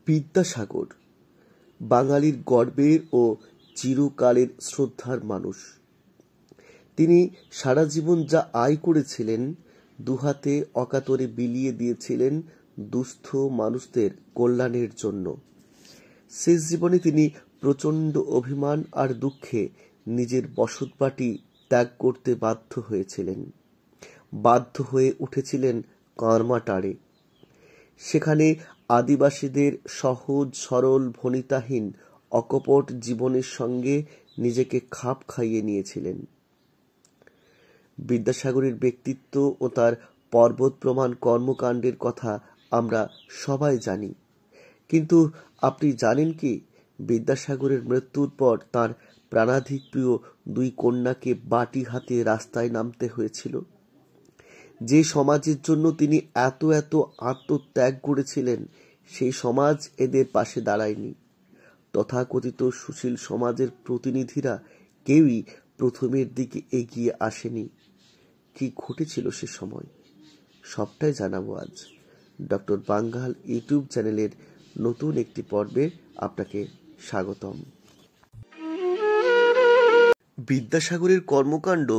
বিদ্যাসাগর বাঙালির গর্বের ও চিরকালের শ্রদ্ধার মানুষ। তিনি সারা জীবন যা আয় করেছিলেন দুহাতে অকাতরে বিলিয়ে দিয়েছিলেন দুস্থ মানুষদের কল্যাণের জন্য। শেষ জীবনে তিনি প্রচণ্ড অভিমান আর দুঃখে নিজের বসতবাটি ত্যাগ করতে বাধ্য হয়েছিলেন। বাধ্য হয়ে উঠেছিলেন কারমাটারে। সেখানে আদিবাসীদের সহজ সরল ভনিতাহীন অকপট জীবনের সঙ্গে নিজেকে খাপ খাইয়ে নিয়েছিলেন। বিদ্যাসাগরের ব্যক্তিত্ব ও তার পর্বত প্রমাণ কর্মকাণ্ডের কথা আমরা সবাই জানি, কিন্তু আপনি জানেন কি বিদ্যাসাগরের মৃত্যুর পর তার প্রাণাধিক প্রিয় দুই কন্যাকে বাটি হাতে রাস্তায় নামতে হয়েছিল? যে সমাজের জন্য তিনি এত এত আত্মত্যাগ করেছিলেন সেই সমাজ এদের পাশে দাঁড়ায়নি। তথাকথিত সুশীল সমাজের প্রতিনিধিরা কেউই প্রথমের দিকে এগিয়ে আসেনি। কি ঘটেছিল সে সময় সবটাই জানাবো আজ ডক্টর বাঙ্গাল ইউটিউব চ্যানেলের নতুন একটি পর্বে আপনাকে স্বাগতম। বিদ্যাসাগরের কর্মকাণ্ড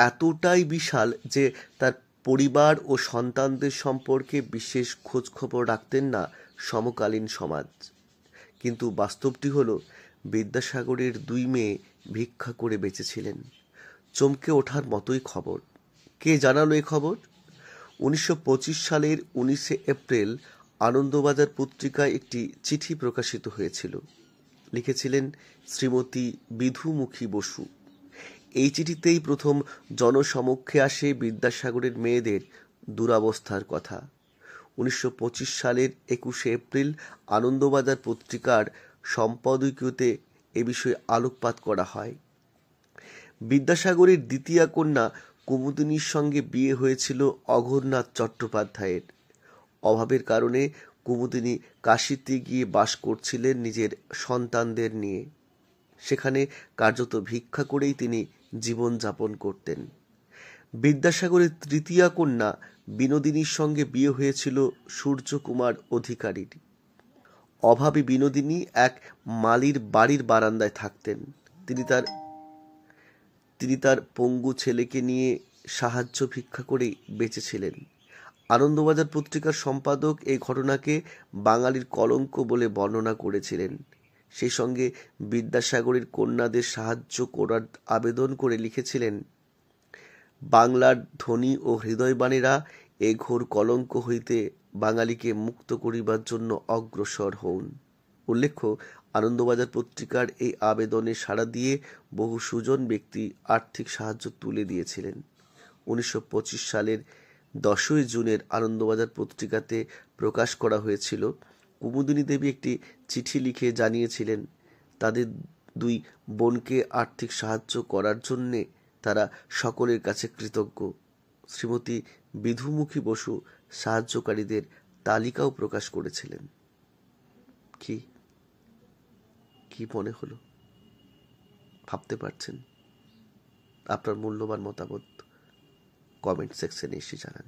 এতটাই বিশাল যে তার পরিবার ও সন্তানদের সম্পর্কে বিশেষ খোঁজখবর রাখতেন না সমকালীন সমাজ। কিন্তু বাস্তবটি হলো বিদ্যাসাগরের দুই মেয়ে ভিক্ষা করে বেঁচেছিলেন। চমকে ওঠার মতোই খবর। কে জানালো এ খবর? 1925 সালের 19 এপ্রিল আনন্দবাজার পত্রিকায় একটি চিঠি প্রকাশিত হয়েছিল। লিখেছিলেন শ্রীমতী বিধুমুখী বসু। এই চিঠিতেই প্রথম জনসমক্ষে আসে বিদ্যাসাগরের মেয়েদের দুরবস্থার কথা। 1925 সালের 21 এপ্রিল আনন্দবাজার পত্রিকার সম্পাদকীয়তে এ বিষয়ে আলোকপাত করা হয়। বিদ্যাসাগরের দ্বিতীয়া কন্যা কুমুদিনীর সঙ্গে বিয়ে হয়েছিল অঘোরনাথ চট্টোপাধ্যায়ের। অভাবের কারণে কুমুদিনী কাশীতে গিয়ে বাস করছিলেন নিজের সন্তানদের নিয়ে। সেখানে কার্যত ভিক্ষা করেই তিনি জীবনযাপন করতেন। বিদ্যাসাগরের তৃতীয়া কন্যা বিনোদিনীর সঙ্গে বিয়ে হয়েছিল সূর্যকুমার অধিকারীর। অভাবী বিনোদিনী এক মালির বাড়ির বারান্দায় থাকতেন। তিনি তার পঙ্গু ছেলেকে নিয়ে সাহায্য ভিক্ষা করেই বেঁচেছিলেন। আনন্দবাজার পত্রিকার সম্পাদক এই ঘটনাকে বাঙালির কলঙ্ক বলে বর্ণনা করেছিলেন। সেই সঙ্গে বিদ্যাসাগরের কন্যাদের সাহায্য করার আবেদন করে লিখেছিলেন, বাংলার ধনী ও হৃদয়বানেরা এ ঘোর কলঙ্ক হইতে বাঙালিকে মুক্ত করিবার জন্য অগ্রসর হউন। উল্লেখ্য, আনন্দবাজার পত্রিকার এই আবেদনে সাড়া দিয়ে বহু সুজন ব্যক্তি আর্থিক সাহায্য তুলে দিয়েছিলেন। 1925 সালের 10ই জুনের আনন্দবাজার পত্রিকাতে প্রকাশ করা হয়েছিল। কুমুদিনী দেবী একটি চিঠি লিখে জানিয়েছিলেন তাদের দুই বোনকে আর্থিক সাহায্য করার জন্যে তারা সকলের কাছে কৃতজ্ঞ। শ্রীমতী বিধুমুখী বসু সাহায্যকারীদের তালিকাও প্রকাশ করেছিলেন। কি মনে হলো ভাবতে পারছেন? আপনার মূল্যবান মতামত কমেন্ট সেকশনে এসে জানান।